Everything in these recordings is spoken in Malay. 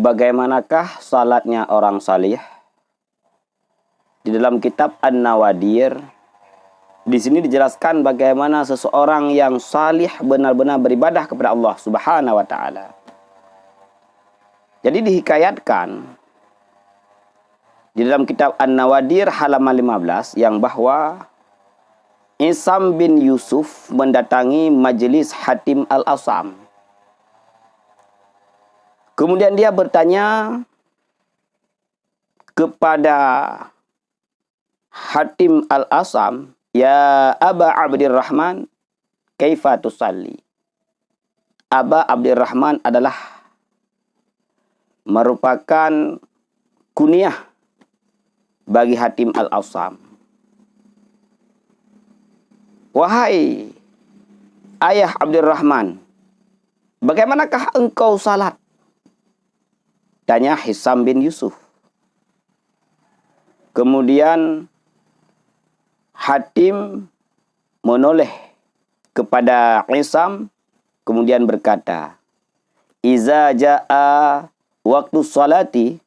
bagaimanakah salatnya orang salih? Di dalam kitab An-Nawadir, di sini dijelaskan bagaimana seseorang yang salih benar-benar beribadah kepada Allah Subhanahu wa taala. Jadi dihikayatkan di dalam kitab An-Nawadir halaman 15 yang bahwa Isam bin Yusuf mendatangi majelis Hatim Al-Asam. Kemudian dia bertanya kepada Hatim Al-Asam, "Ya Aba Abdirrahman, kaifa tusalli?" Aba Abdirrahman adalah merupakan kunyah bagi Hatim Al-Asam. "Wahai ayah Abdirrahman, bagaimanakah engkau salat?" Tanya Hisam bin Yusuf. Kemudian Hatim menoleh kepada Hisam, kemudian berkata, "Iza ja'a waktu salati,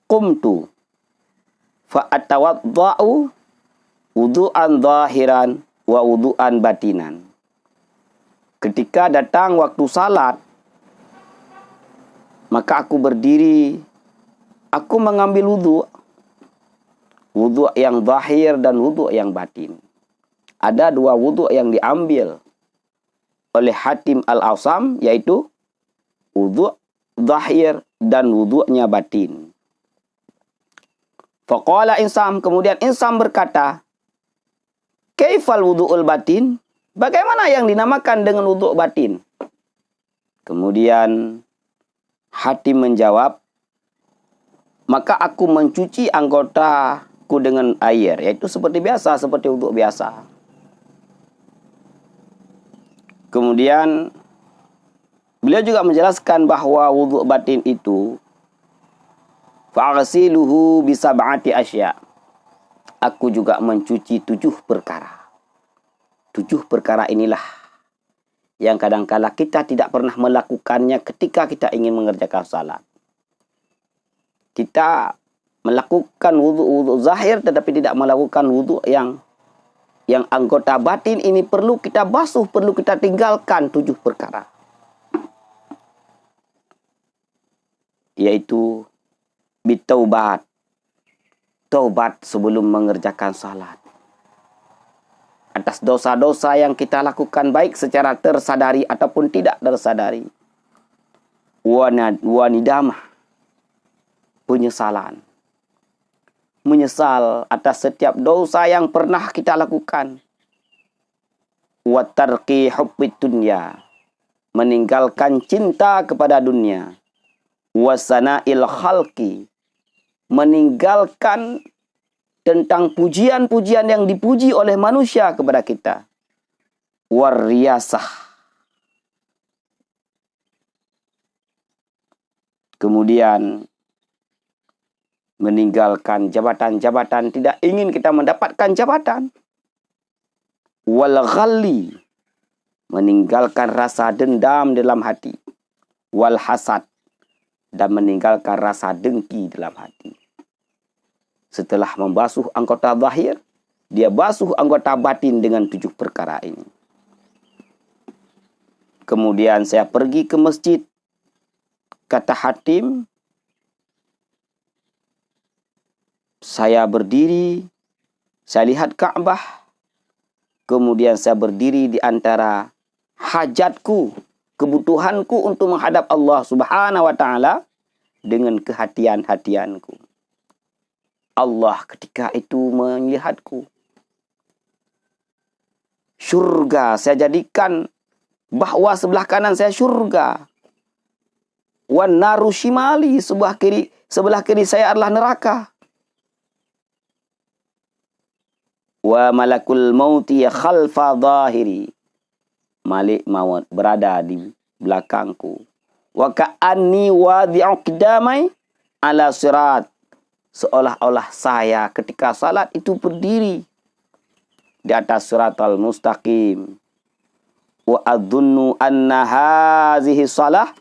qumtu fa'atawadda'u wudu'an zahiran wa wudu'an batinan." Ketika datang waktu salat, maka aku berdiri, aku mengambil wudu'. Wudu' yang zahir dan wudu' yang batin. Ada dua wudu' yang diambil oleh Hatim Al-Asam, yaitu wudu' zahir dan wudu'nya batin. Faqala Insam, kemudian Insam berkata, "Kaifal wudu'ul batin?" Bagaimana yang dinamakan dengan wudu' batin? Kemudian Hatim menjawab, "Maka aku mencuci anggotaku dengan air," yaitu seperti biasa, seperti wudu' biasa. Kemudian beliau juga menjelaskan bahwa wudu' batin itu fa'ghsiluhu bisab'ati asya'. Aku juga mencuci 7 perkara. 7 perkara inilah yang kadangkala kita tidak pernah melakukannya ketika kita ingin mengerjakan salat. Kita melakukan wudu zahir tetapi tidak melakukan wudu yang anggota batin ini perlu kita basuh, perlu kita tinggalkan 7 perkara. Yaitu bitaubat. Taubat sebelum mengerjakan salat. Atas dosa-dosa yang kita lakukan baik secara tersadari ataupun tidak tersadari. Wanidamah. Penyesalan. Menyesal atas setiap dosa yang pernah kita lakukan. Watarki hubbid dunya. Meninggalkan cinta kepada dunia. Wasana'il khalqi. Meninggalkan tentang pujian-pujian yang dipuji oleh manusia kepada kita. Warriyasah. Kemudian meninggalkan jabatan-jabatan, tidak ingin kita mendapatkan jabatan. Wal ghalli. Meninggalkan rasa dendam dalam hati. Wal hasad. Dan meninggalkan rasa dengki dalam hati. Setelah membasuh anggota zahir, dia basuh anggota batin dengan 7 perkara ini. Kemudian saya pergi ke masjid. Kata Hatim, saya berdiri, saya lihat Ka'bah. Kemudian saya berdiri di antara hajatku, kebutuhanku untuk menghadap Allah Subhanahu wa taala dengan kehatian-hatianku. Allah ketika itu melihatku. Syurga saya jadikan bahwa sebelah kanan saya syurga. Wan naru shimali, sebelah kiri saya adalah neraka. Wa malakul mauti khalfa dhahiri. Malik maut berada di belakangku. Wa ka'anni wadi'u qidamai ala sirat. Seolah-olah saya ketika salat itu berdiri di atas siratal mustaqim. Wa adzunnu anna hazihi salah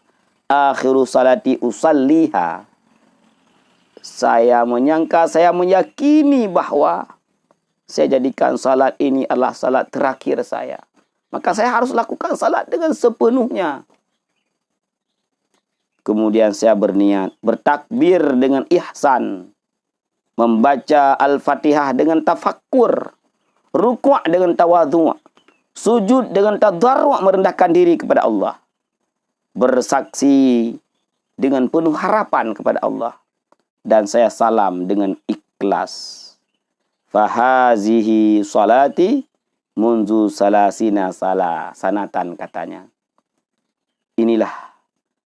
akhiru salati usalliha. Saya menyangka, saya meyakini bahwa saya jadikan salat ini adalah salat terakhir saya. Maka saya harus lakukan salat dengan sepenuhnya. Kemudian saya berniat, bertakbir dengan ihsan, membaca Al-Fatihah dengan tafakkur, rukuk dengan tawadhu', sujud dengan tadarru', merendahkan diri kepada Allah, bersaksi dengan penuh harapan kepada Allah, dan saya salam dengan ikhlas. Fahazihi salati munzu salasina sanatan, katanya. Inilah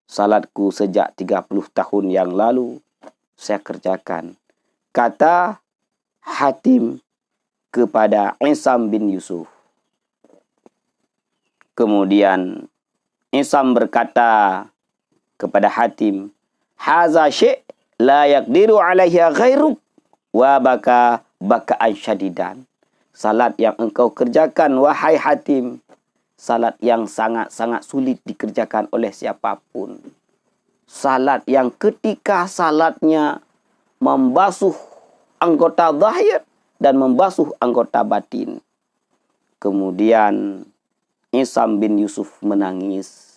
salatku sejak 30 tahun yang lalu saya kerjakan, kata Hatim kepada Isam bin Yusuf. Kemudian Isam berkata kepada Hatim, haza syai' la yaqdiru alaiha ghairuk wa baka'an syadidan. Salat yang engkau kerjakan, wahai Hatim, salat yang sangat-sangat sulit dikerjakan oleh siapapun. Salat yang ketika salatnya membasuh anggota zahir dan membasuh anggota batin. Kemudian Isam bin Yusuf menangis.